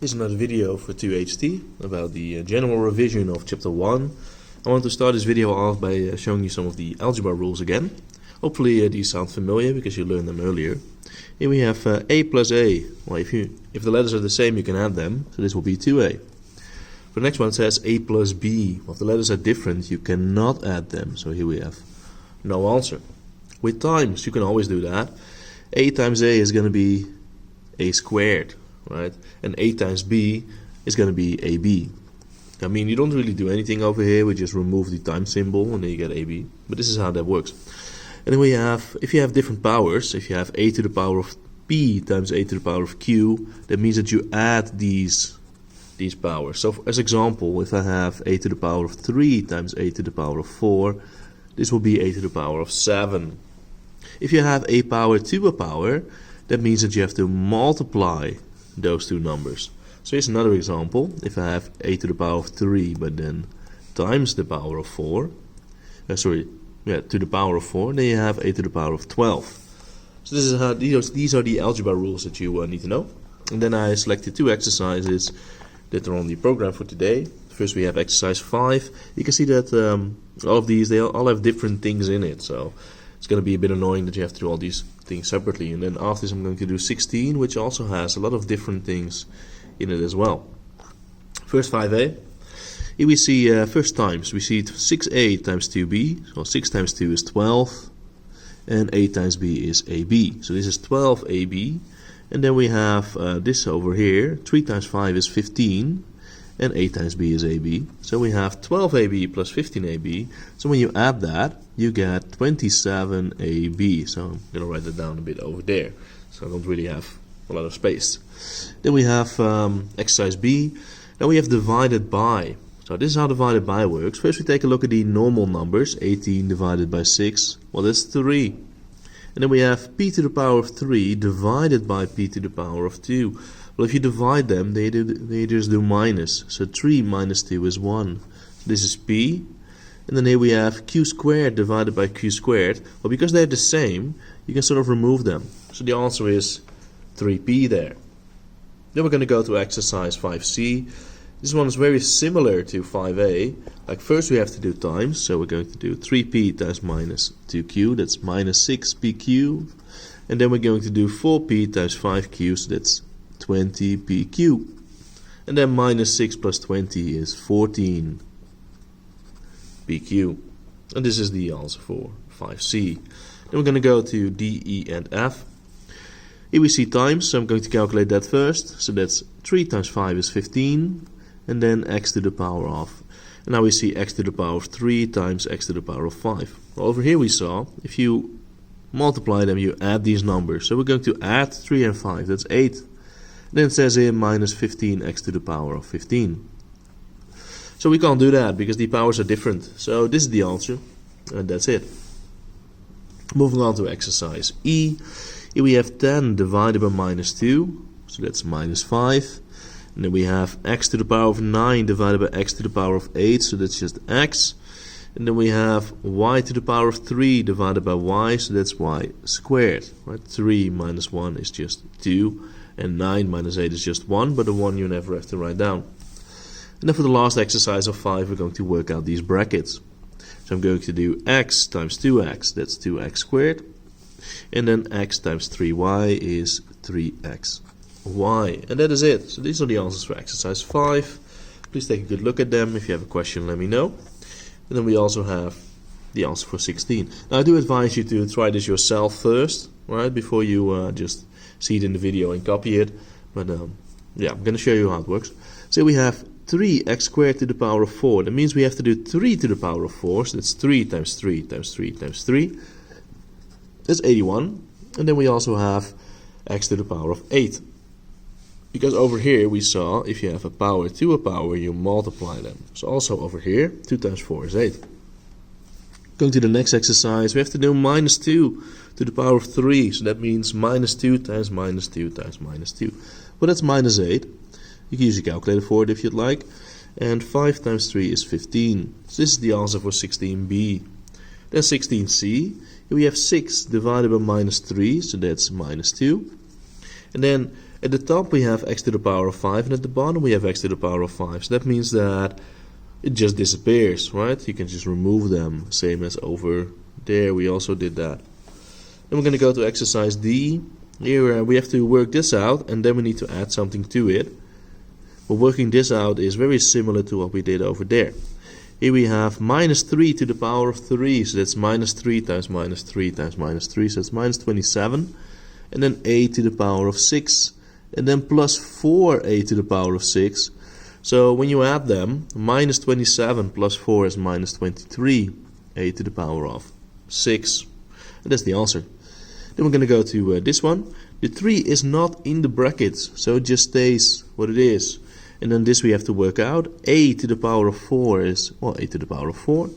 This is another video for 2HT about the general revision of chapter 1. I want to start this video off by showing you some of the algebra rules again. Hopefully these sound familiar because you learned them earlier. Here we have a plus a. Well, if the letters are the same, you can add them, so this will be 2a. The next one says a plus b. Well, if the letters are different, you cannot add them, so here we have no answer. With times, you can always do that. A times a is going to be a squared, right? And a times b is going to be ab. I mean, you don't really do anything over here. We just remove the times symbol and then you get ab. But this is how that works. And then we have, if you have different powers, if you have a to the power of p times a to the power of q, that means that you add these powers. So as example, if I have a to the power of 3 times a to the power of 4, this will be a to the power of 7. If you have a power to a power, that means that you have to multiply those two numbers. So here's another example. If I have a to the power of 3, but then times the power of 4, to the power of 4, then you have a to the power of 12. So this is how these are the algebra rules that you need to know. And then I selected two exercises that are on the program for today. First we have exercise 5. You can see that all of these, they all have different things in it. So it's going to be a bit annoying that you have to do all these things separately. And then after this I'm going to do 16, which also has a lot of different things in it as well. First 5a. Here we see first times. We see 6a times 2b. So 6 times 2 is 12. And a times b is ab. So this is 12ab. And then we have this over here. 3 times 5 is 15. And a times b is ab. So we have 12ab plus 15ab. So when you add that, you get 27ab. So I'm going to write that down a bit over there. So I don't really have a lot of space. Then we have exercise b. Now we have divided by. So this is how divided by works. First we take a look at the normal numbers. 18 divided by 6. Well, that's 3. And then we have p to the power of 3 divided by p to the power of 2. Well, if you divide them, they just do minus. So 3 minus 2 is 1. So this is p. And then here we have q squared divided by q squared. Well, because they're the same, you can sort of remove them. So the answer is 3p there. Then we're going to go to exercise 5c. This one is very similar to 5a. Like first we have to do times. So we're going to do 3p times minus 2q. That's minus 6p cubed. And then we're going to do 4p times 5q. So that's 20p cubed. And then minus 6 plus 20 is 14p cubed. And this is the answer for 5c. Then we're going to go to D, E, and F. Here we see times, so I'm going to calculate that first. So that's 3 times 5 is 15. And then x to the power of. And now we see x to the power of 3 times x to the power of 5. Well, over here we saw, if you multiply them, you add these numbers. So we're going to add 3 and 5, that's 8. Then it says here minus 15x to the power of 15. So we can't do that because the powers are different. So this is the answer, and that's it. Moving on to exercise E. Here we have 10 divided by minus 2, so that's minus 5. And then we have x to the power of 9 divided by x to the power of 8, so that's just x. And then we have y to the power of 3 divided by y, so that's y squared. Right? 3 minus 1 is just 2, and 9 minus 8 is just 1, but the 1 you never have to write down. And then for the last exercise of 5, we're going to work out these brackets. So I'm going to do x times 2x, that's 2x squared. And then x times 3y is 3x. Y. And that is it. So these are the answers for exercise 5. Please take a good look at them. If you have a question, let me know. And then we also have the answer for 16. Now I do advise you to try this yourself first, right, before you just see it in the video and copy it. But yeah, I'm going to show you how it works. So we have 3x squared to the power of 4. That means we have to do 3 to the power of 4. So that's 3 times 3 times 3 times 3. That's 81. And then we also have x to the power of 8. Because over here we saw, if you have a power to a power, you multiply them. So also over here, 2 times 4 is 8. Going to the next exercise, we have to do minus 2 to the power of 3. So that means minus 2 times minus 2 times minus 2. Well, that's minus 8. You can use your calculator for it if you'd like. And 5 times 3 is 15. So this is the answer for 16b. Then 16c. Here we have 6 divided by minus 3, so that's minus 2. And then At the top we have x to the power of 5, and at the bottom we have x to the power of 5. So that means that it just disappears, right? You can just remove them, same as over there we also did that. Then we're going to go to exercise D. Here we have to work this out, and then we need to add something to it. But working this out is very similar to what we did over there. Here we have minus 3 to the power of 3, so that's minus 3 times minus 3 times minus 3, so that's minus 27. And then a to the power of 6, and then plus 4a to the power of 6. So when you add them, minus 27 plus 4 is minus 23, a to the power of 6. And that's the answer. Then we're going to go to this one. The 3 is not in the brackets, so it just stays what it is. And then this we have to work out. A to the power of 4 is, well, a to the power of 4.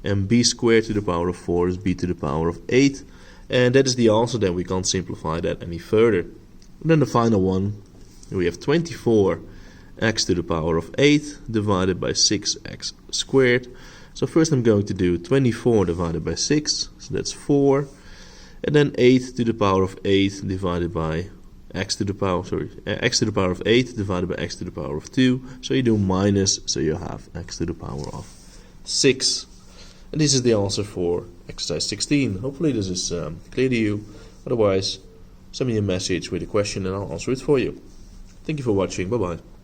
And b squared to the power of 4 is b to the power of 8. And that is the answer, then we can't simplify that any further. And then the final one, we have 24 x to the power of 8 divided by 6x squared. So first I'm going to do 24 divided by 6, so that's 4. And then 8 to the power of 8 divided by x to the power of 8 divided by x to the power of 2. So you do minus, so you have x to the power of 6. And this is the answer for exercise 16. Hopefully this is clear to you. Otherwise, send me a message with a question and I'll answer it for you. Thank you for watching. Bye bye.